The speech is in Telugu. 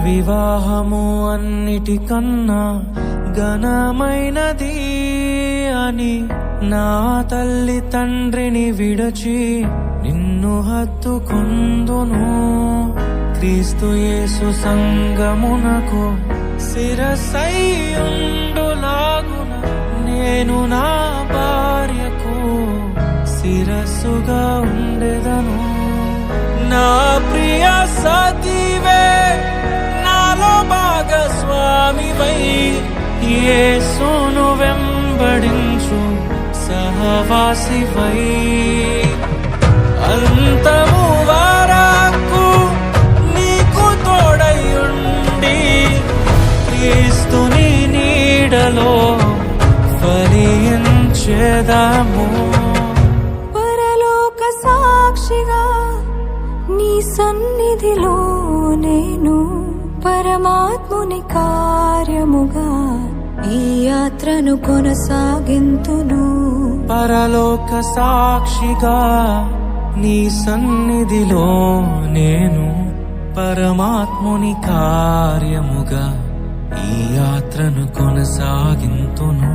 వివాహము అన్నిటికన్నా ఘనమైనది అని నా తల్లి తండ్రిని విడచి నిన్ను హత్తుకొందును. క్రీస్తు యేసు సంగమునకు శిరస్సైయుండులాగున నేను నా భార్యకు శిరస్సుగా ఉండెదను. నా ప్రియ సతీవే నాలో భాగస్వామివై యేసును వెంబడించు సహవాసివై అంతము వరకు నీకు తోడయుండి క్రీస్తుని నీడలో ఫలించెదము. పరలోక సాక్షిగా నీ సన్నిధిలో నేను పరమాత్ముని కార్యముగా ఈ యాత్రను కొనసాగింతును. పరలోక సాక్షిగా నీ సన్నిధిలో నేను పరమాత్ముని కార్యముగా ఈ యాత్రను కొనసాగింతును.